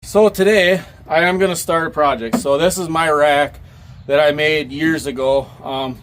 So today I am going to start a project. So this is my rack that I made years ago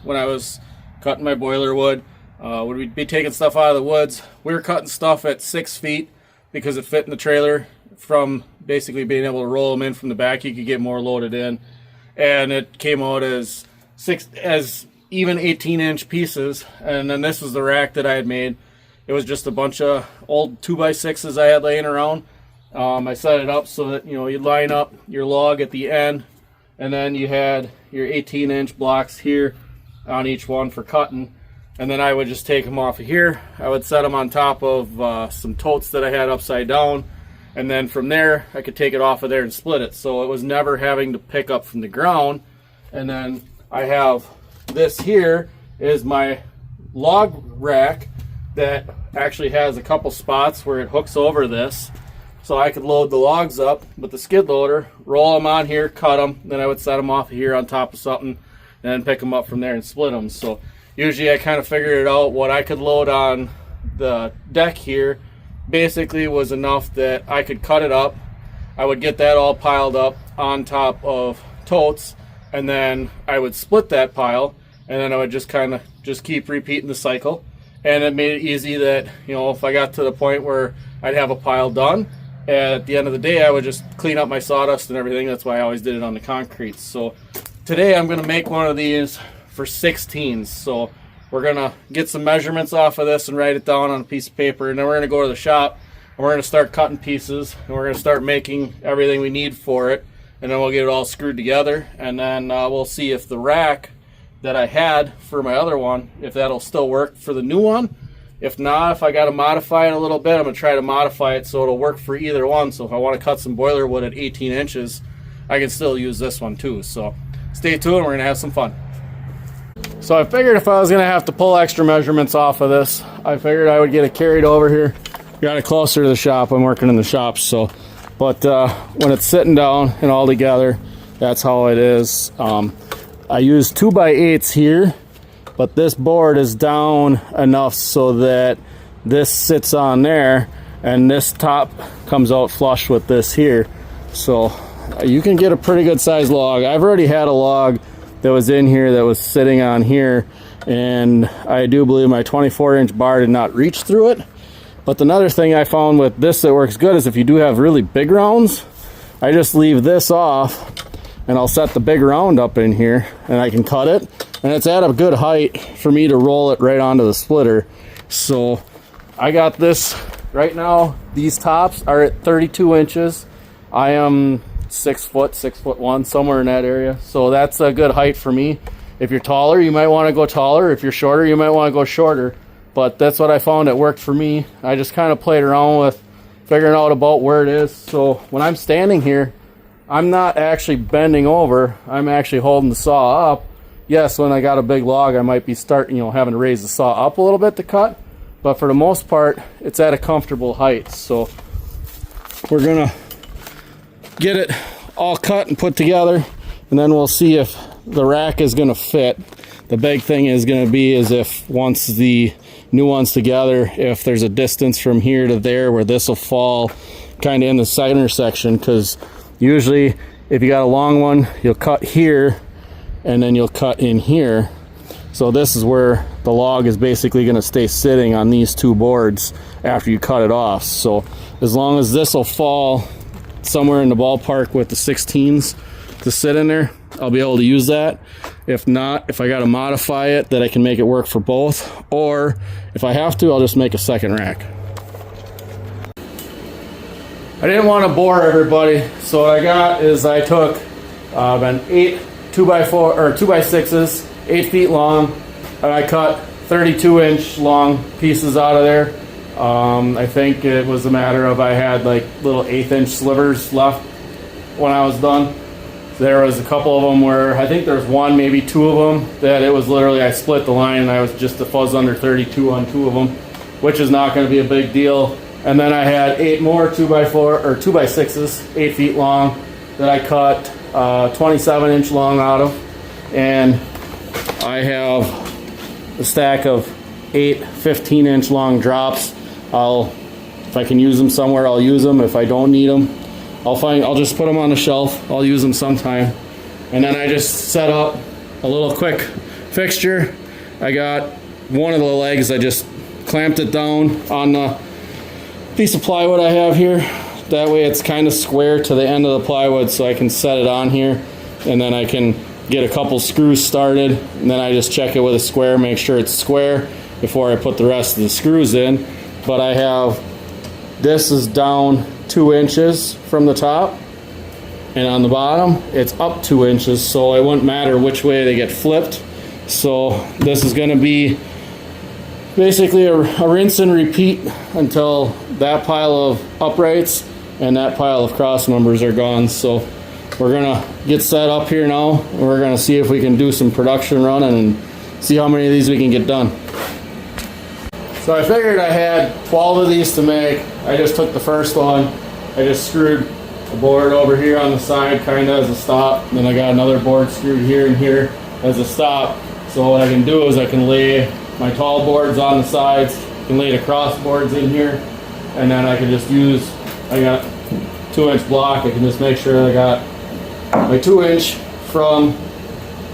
when I was cutting my boiler wood. When we'd be taking stuff out of the woods, we were cutting stuff at 6 feet because it fit in the trailer. From basically being able to roll them in from the back, you could get more loaded in, and it came out as even 18-inch pieces. And then this was the rack that I had made. It was just a bunch of old 2x6s I had laying around. I set it up so that you'd line up your log at the end, and then you had your 18-inch blocks here on each one for cutting. And then I would just take them off of here. I would set them on top of some totes that I had upside down, and then from there I could take it off of there and split it, so it was never having to pick up from the ground. And then I have this here is my log rack that actually has a couple spots where it hooks over this, so I could load the logs up with the skid loader, roll them on here, cut them, then I would set them off here on top of something, and then pick them up from there and split them. So usually I kind of figured it out. What I could load on the deck here basically was enough that I could cut it up. I would get that all piled up on top of totes, and then I would split that pile, and then I would just kind of keep repeating the cycle. And it made it easy that, if I got to the point where I'd have a pile done, at the end of the day I would just clean up my sawdust and everything. That's why I always did it on the concrete. So today I'm going to make one of these for 16s. So we're going to get some measurements off of this and write it down on a piece of paper, and then we're going to go to the shop and we're going to start cutting pieces, and we're going to start making everything we need for it, and then we'll get it all screwed together, and then we'll see if the rack that I had for my other one, if that'll still work for the new one. If not, if I got to modify it a little bit, I'm going to try to modify it so it'll work for either one. So if I want to cut some boiler wood at 18 inches, I can still use this one too. So stay tuned, we're going to have some fun. So I figured if I was going to have to pull extra measurements off of this, I figured I would get it carried over here. Got it closer to the shop. I'm working in the shop, so. But when it's sitting down and all together, that's how it is. I use 2x8s here, but this board is down enough so that this sits on there and this top comes out flush with this here. So you can get a pretty good sized log. I've already had a log that was in here that was sitting on here, and I do believe my 24-inch bar did not reach through it. But another thing I found with this that works good is if you do have really big rounds, I just leave this off and I'll set the big round up in here and I can cut it, and it's at a good height for me to roll it right onto the splitter. So I got this right now. These tops are at 32 inches. I am 6 foot, 6'1", somewhere in that area. So that's a good height for me. If you're taller, you might want to go taller. If you're shorter, you might want to go shorter. But that's what I found that worked for me. I just kind of played around with figuring out about where it is. So when I'm standing here, I'm not actually bending over. I'm actually holding the saw up. Yes, when I got a big log, I might be having to raise the saw up a little bit to cut. But for the most part, it's at a comfortable height. So we're gonna get it all cut and put together, and then we'll see if the rack is gonna fit. The big thing is gonna be if once the new one's together, if there's a distance from here to there where this will fall kind of in the center section, because usually if you got a long one, you'll cut here and then you'll cut in here. So this is where the log is basically going to stay sitting on these two boards after you cut it off. So as long as this will fall somewhere in the ballpark with the 16s to sit in there, I'll be able to use that. If not, if I got to modify it, that I can make it work for both, or if I have to, I'll just make a second rack. I didn't want to bore everybody, so what I got is I took an 8 2x4 or 2x6s, 8 feet long, and I cut 32-inch long pieces out of there. I think it was a matter of I had like little 1/8-inch slivers left when I was done. There was a couple of them where I think there's one, maybe two of them that it was literally I split the line and I was just a fuzz under 32 on 2 of them, which is not going to be a big deal. And then I had 8 more 2x4 or 2x6s, 8 feet long, that I cut 27-inch long out of. And I have a stack of 8 15-inch long drops. If I can use them somewhere, I'll use them. If I don't need them, I'll just put them on the shelf. I'll use them sometime. And then I just set up a little quick fixture. I got one of the legs, I just clamped it down on the piece of plywood I have here. That way it's kind of square to the end of the plywood, so I can set it on here, and then I can get a couple screws started, and then I just check it with a square, make sure it's square before I put the rest of the screws in. But I have, this is down 2 inches from the top, and on the bottom it's up 2 inches, so it wouldn't matter which way they get flipped. So this is going to be basically a rinse and repeat until that pile of uprights and that pile of cross members are gone. So we're gonna get set up here now, and we're gonna see if we can do some production running and see how many of these we can get done. So I figured I had 12 of these to make. I just took the first one, I just screwed a board over here on the side kind of as a stop, then I got another board screwed here and here as a stop. So what I can do is I can lay my tall boards on the sides, I can lay the cross boards in here, and then I can just use, I got 2-inch block, I can just make sure I got my 2-inch from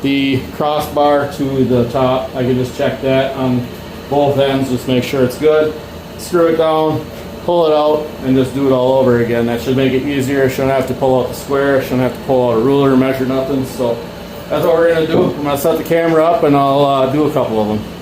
the crossbar to the top. I can just check that on both ends, just make sure it's good, screw it down, pull it out, and just do it all over again. That should make it easier. I shouldn't have to pull out the square, I shouldn't have to pull out a ruler, measure nothing. So that's what we're gonna do. I'm gonna set the camera up and I'll do a couple of them.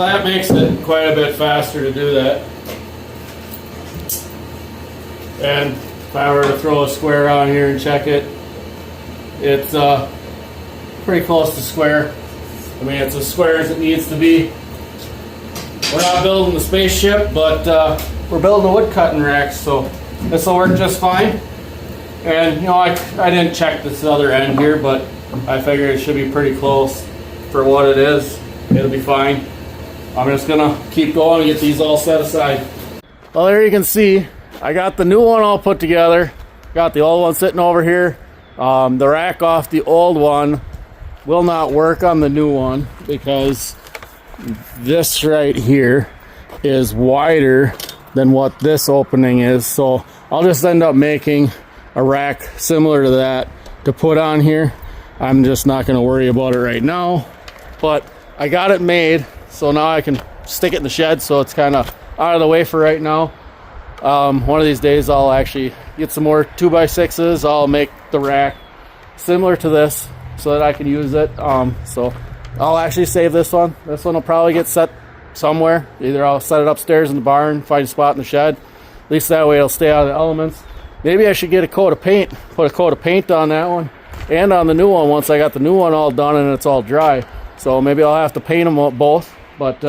that makes it quite a bit faster to do that. And if I were to throw a square on here and check it, it's pretty close to square. I mean, it's as square as it needs to be. We're not building the spaceship, but we're building a wood cutting rack, so this will work just fine. And you know, I didn't check this other end here, but I figure it should be pretty close for what it is. It'll be fine. I'm just gonna keep going and get these all set aside. Well, there you can see I got the new one all put together. Got the old one sitting over here. The rack off the old one will not work on the new one because this right here is wider than what this opening is. So I'll just end up making a rack similar to that to put on here. I'm just not going to worry about it right now, but I got it made, so now I can stick it in the shed, so it's kind of out of the way for right now. One of these days I'll actually get some more 2x6s. I'll make the rack similar to this so that I can use it. So I'll actually save this one. This one will probably get set somewhere. Either I'll set it upstairs in the barn, find a spot in the shed. At least that way it'll stay out of the elements. Maybe I should get a coat of paint, put a coat of paint on that one and on the new one once I got the new one all done and it's all dry. So maybe I'll have to paint them both. But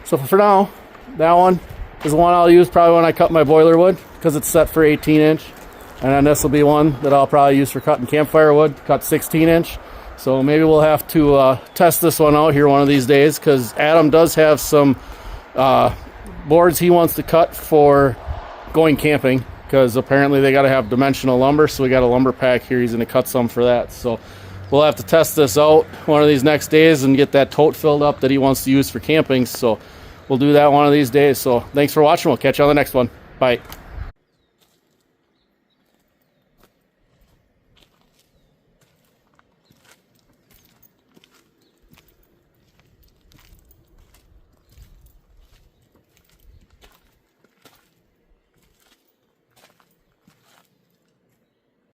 so for now, that one is the one I'll use probably when I cut my boiler wood because it's set for 18-inch. And then this will be one that I'll probably use for cutting campfire wood, cut 16-inch. So maybe we'll have to test this one out here one of these days because Adam does have some boards he wants to cut for going camping because apparently they got to have dimensional lumber. So we got a lumber pack here. He's going to cut some for that. So we'll have to test this out one of these next days and get that tote filled up that he wants to use for camping. So we'll do that one of these days. So thanks for watching. We'll catch you on the next one. Bye.